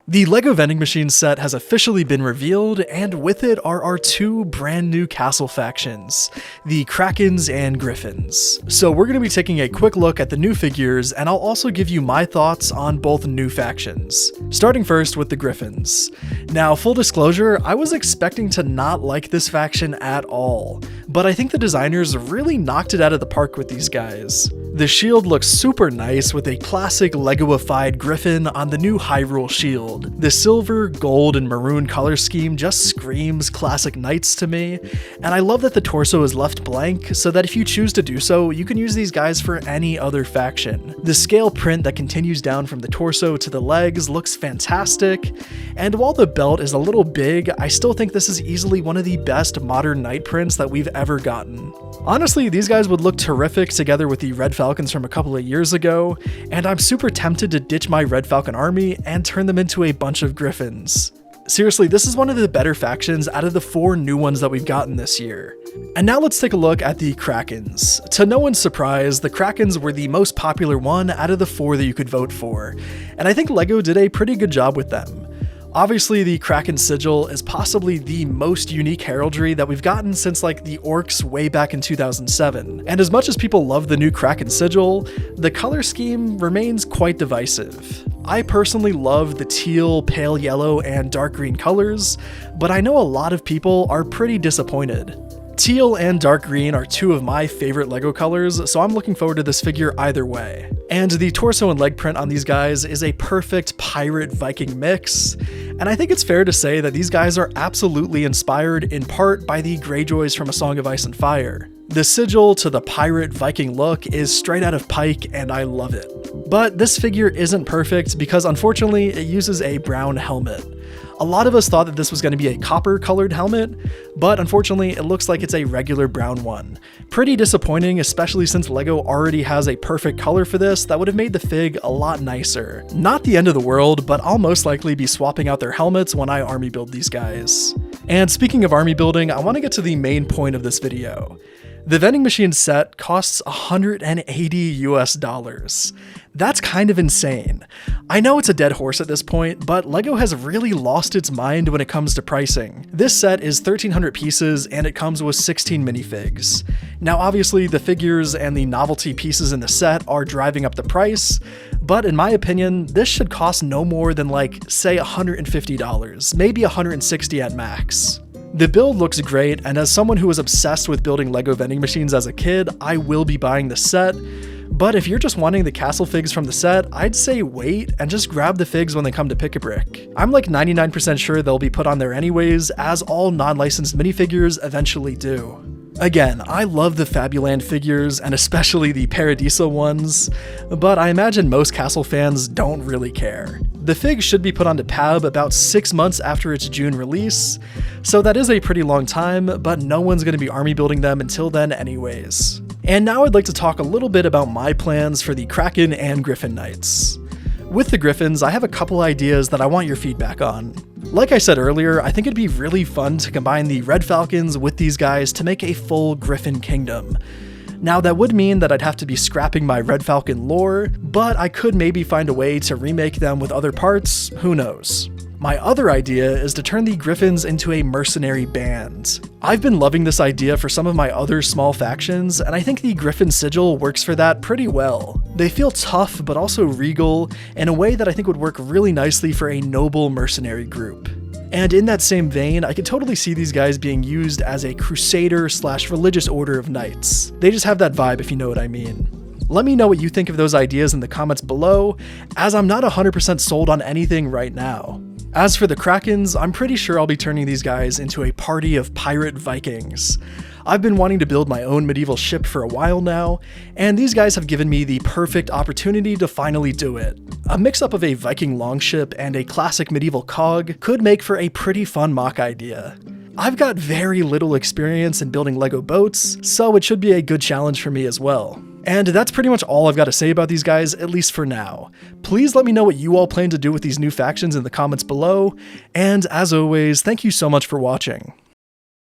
The LEGO vending machine set has officially been revealed, and with it are our two brand new castle factions, the Krakens and Griffins. So we're going to be taking a quick look at the new figures, and I'll also give you my thoughts on both new factions. Starting first with the Griffins. Now, full disclosure, I was expecting to not like this faction at all, but I think the designers really knocked it out of the park with these guys. The shield looks super nice with a classic Lego-ified griffin on the new Hyrule shield. The silver, gold, and maroon color scheme just screams classic knights to me, and I love that the torso is left blank so that if you choose to do so, you can use these guys for any other faction. The scale print that continues down from the torso to the legs looks fantastic, and while the belt is a little big, I still think this is easily one of the best modern knight prints that we've ever gotten. Honestly, these guys would look terrific together with the Red Falcons from a couple of years ago, and I'm super tempted to ditch my Red Falcon army and turn them into a bunch of Griffins. Seriously, this is one of the better factions out of the 4 new ones that we've gotten this year. And now let's take a look at the Krakens. To no one's surprise, the Krakens were the most popular one out of the 4 that you could vote for, and I think LEGO did a pretty good job with them. Obviously, the Kraken sigil is possibly the most unique heraldry that we've gotten since like the orcs way back in 2007. And as much as people love the new Kraken sigil, the color scheme remains quite divisive. I personally love the teal, pale yellow, and dark green colors, but I know a lot of people are pretty disappointed. Teal and dark green are 2 of my favorite LEGO colors, so I'm looking forward to this figure either way. And the torso and leg print on these guys is a perfect pirate Viking mix, and I think it's fair to say that these guys are absolutely inspired in part by the Greyjoys from A Song of Ice and Fire. The sigil to the pirate Viking look is straight out of Pike, and I love it. But this figure isn't perfect because unfortunately it uses a brown helmet. A lot of us thought that this was going to be a copper-colored helmet, but unfortunately it looks like it's a regular brown one. Pretty disappointing, especially since LEGO already has a perfect color for this that would have made the fig a lot nicer. Not the end of the world, but I'll most likely be swapping out their helmets when I army build these guys. And speaking of army building, I want to get to the main point of this video. The vending machine set costs $180 US. That's kind of insane. I know it's a dead horse at this point, but LEGO has really lost its mind when it comes to pricing. This set is 1,300 pieces and it comes with 16 minifigs. Now obviously the figures and the novelty pieces in the set are driving up the price, but in my opinion, this should cost no more than like, say $150, maybe $160 at max. The build looks great, and as someone who was obsessed with building LEGO vending machines as a kid, I will be buying the set. But if you're just wanting the castle figs from the set, I'd say wait and just grab the figs when they come to Pick-a-Brick. I'm like 99% sure they'll be put on there anyways, as all non-licensed minifigures eventually do. Again, I love the Fabuland figures, and especially the Paradiso ones, but I imagine most castle fans don't really care. The figs should be put onto PAB about 6 months after its June release, so that is a pretty long time, but no one's going to be army building them until then anyways. And now I'd like to talk a little bit about my plans for the Kraken and Griffin Knights. With the Griffins, I have a couple ideas that I want your feedback on. Like I said earlier, I think it'd be really fun to combine the Red Falcons with these guys to make a full Griffin kingdom. Now that would mean that I'd have to be scrapping my Red Falcon lore, but I could maybe find a way to remake them with other parts, who knows. My other idea is to turn the Griffins into a mercenary band. I've been loving this idea for some of my other small factions, and I think the Griffin sigil works for that pretty well. They feel tough but also regal in a way that I think would work really nicely for a noble mercenary group. And in that same vein, I could totally see these guys being used as a crusader/religious order of knights. They just have that vibe, if you know what I mean. Let me know what you think of those ideas in the comments below, as I'm not 100% sold on anything right now. As for the Krakens, I'm pretty sure I'll be turning these guys into a party of pirate Vikings. I've been wanting to build my own medieval ship for a while now, and these guys have given me the perfect opportunity to finally do it. A mix-up of a Viking longship and a classic medieval cog could make for a pretty fun mock idea. I've got very little experience in building LEGO boats, so it should be a good challenge for me as well. And that's pretty much all I've got to say about these guys, at least for now. Please let me know what you all plan to do with these new factions in the comments below, and as always, thank you so much for watching.